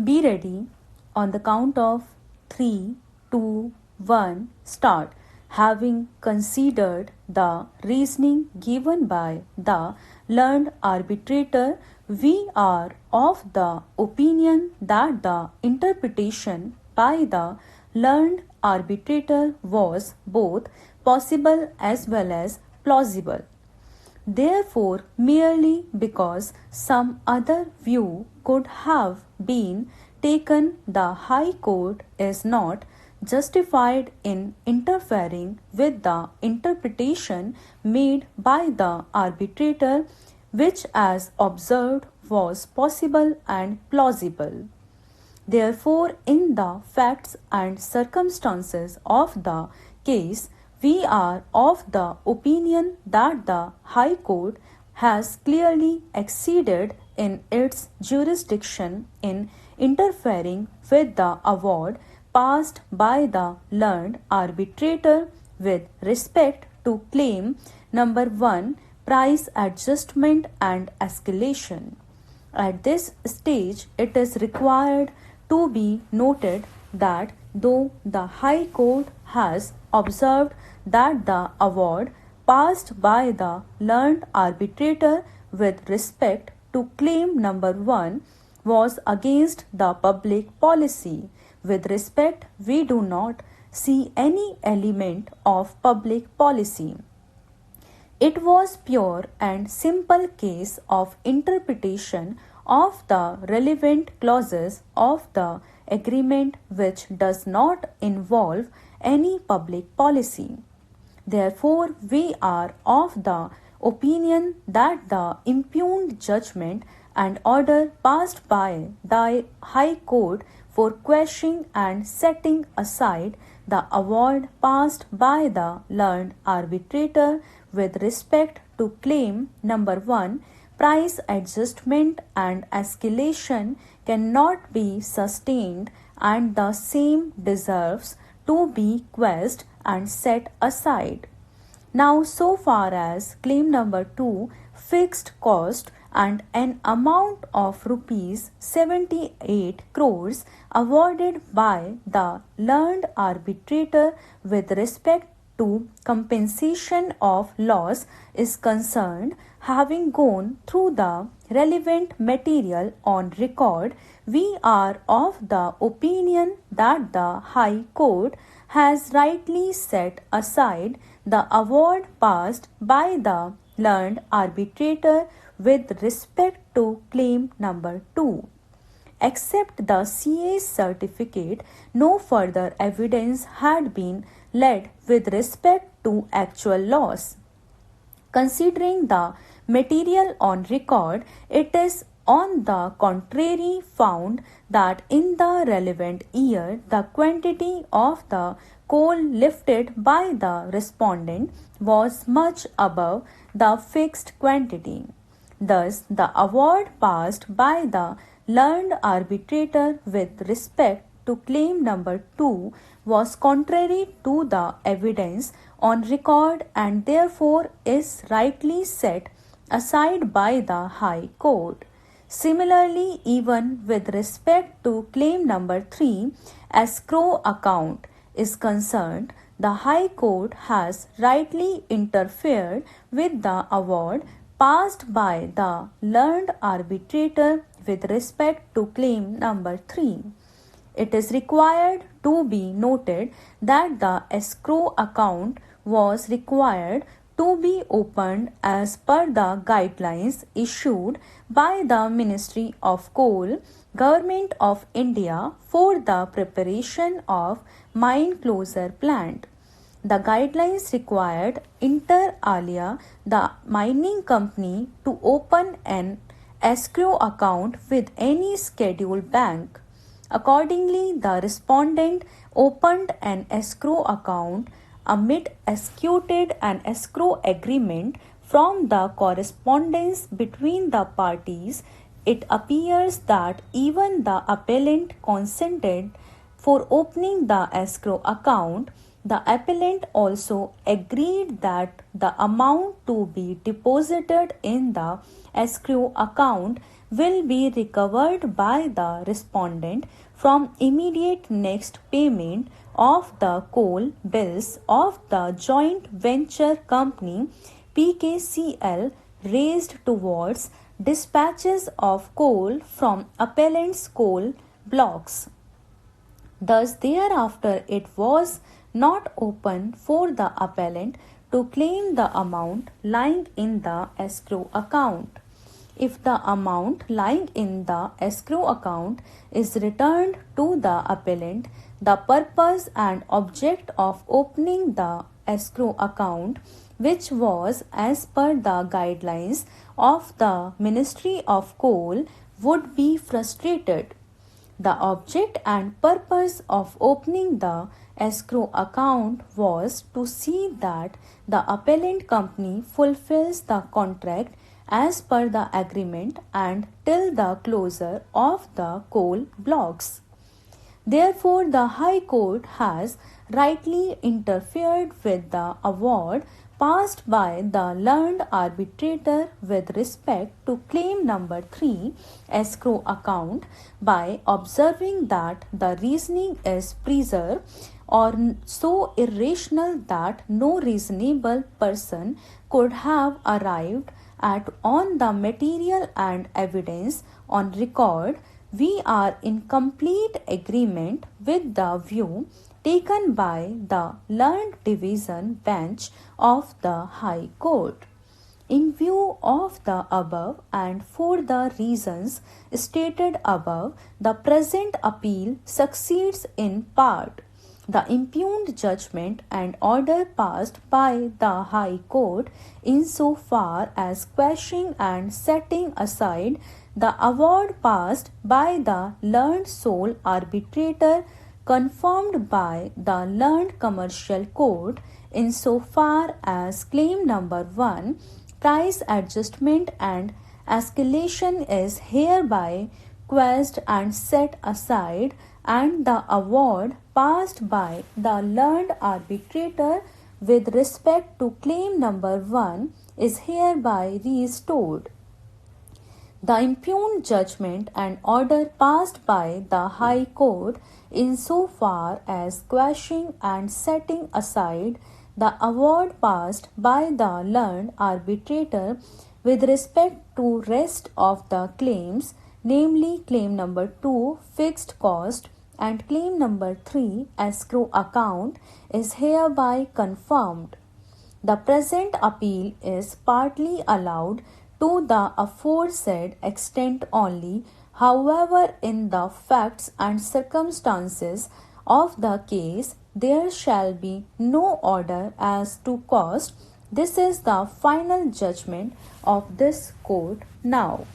Be ready. On the count of 3, 2, 1, start. Having considered the reasoning given by the learned arbitrator, we are of the opinion that the interpretation by the learned arbitrator was both possible as well as plausible. Therefore, merely because some other view could have been taken, the High Court is not justified in interfering with the interpretation made by the arbitrator, which, as observed, was possible and plausible. Therefore, in the facts and circumstances of the case, we are of the opinion that the High Court has clearly exceeded in its jurisdiction in interfering with the award passed by the learned arbitrator with respect to claim number 1, price adjustment and escalation. At this stage, it is required to be noted that though the High Court has observed that the award passed by the learned arbitrator with respect to claim number 1 was against the public policy, with respect we do not see any element of public policy. It was pure and simple case of interpretation of the relevant clauses of the agreement which does not involve any public policy. Therefore, we are of the opinion that the impugned judgment and order passed by the High Court for quashing and setting aside the award passed by the learned arbitrator with respect to claim number 1, price adjustment and escalation cannot be sustained, and the same deserves to be quashed and set aside. Now, so far as claim number 2, fixed cost and an amount of rupees 78 crores awarded by the learned arbitrator with respect to compensation of loss is concerned, having gone through the relevant material on record, we are of the opinion that the High Court has rightly set aside the award passed by the learned arbitrator with respect to claim number 2. Except the CA's certificate, no further evidence had been led with respect to actual loss. Considering the material on record, it is on the contrary found that in the relevant year the quantity of the coal lifted by the respondent was much above the fixed quantity. Thus, the award passed by the learned arbitrator with respect to claim number 2 was contrary to the evidence on record and therefore is rightly set aside by the High Court. Similarly, even with respect to claim number 3, escrow account is concerned, the High Court has rightly interfered with the award passed by the learned arbitrator with respect to claim number 3. It is required to be noted that the escrow account was required to be opened as per the guidelines issued by the Ministry of Coal, Government of India for the preparation of mine closure plant. The guidelines required inter alia the mining company to open an escrow account with any scheduled bank. Accordingly, the respondent opened an escrow account amid executed an escrow agreement. From the correspondence between the parties, it appears that even the appellant consented for opening the escrow account. The appellant also agreed that the amount to be deposited in the escrow account will be recovered by the respondent from immediate next payment of the coal bills of the joint venture company PKCL raised towards dispatches of coal from appellant's coal blocks. Thus, thereafter, it was not open for the appellant to claim the amount lying in the escrow account. If the amount lying in the escrow account is returned to the appellant, the purpose and object of opening the escrow account, which was as per the guidelines of the Ministry of Coal, would be frustrated. The object and purpose of opening the escrow account was to see that the appellant company fulfills the contract as per the agreement and till the closure of the coal blocks. Therefore, the High Court has rightly interfered with the award passed by the learned arbitrator with respect to claim number 3 escrow account by observing that the reasoning is preserved or so irrational that no reasonable person could have arrived at on the material and evidence on record. We are in complete agreement with the view taken by the learned division bench of the High Court. In view of the above and for the reasons stated above, the present appeal succeeds in part. The impugned judgment and order passed by the High Court insofar as quashing and setting aside the award passed by the learned sole arbitrator confirmed by the learned commercial court insofar as claim number 1 price adjustment and escalation is hereby quashed and set aside, and the award passed by the learned arbitrator with respect to claim number 1 is hereby restored. The impugned judgment and order passed by the High Court insofar as quashing and setting aside the award passed by the learned arbitrator with respect to rest of the claims, namely claim number 2 fixed cost and claim number 3 escrow account, is hereby confirmed. The present appeal is partly allowed to the aforesaid extent only. However, in the facts and circumstances of the case, there shall be no order as to cost. This is the final judgment of this court now.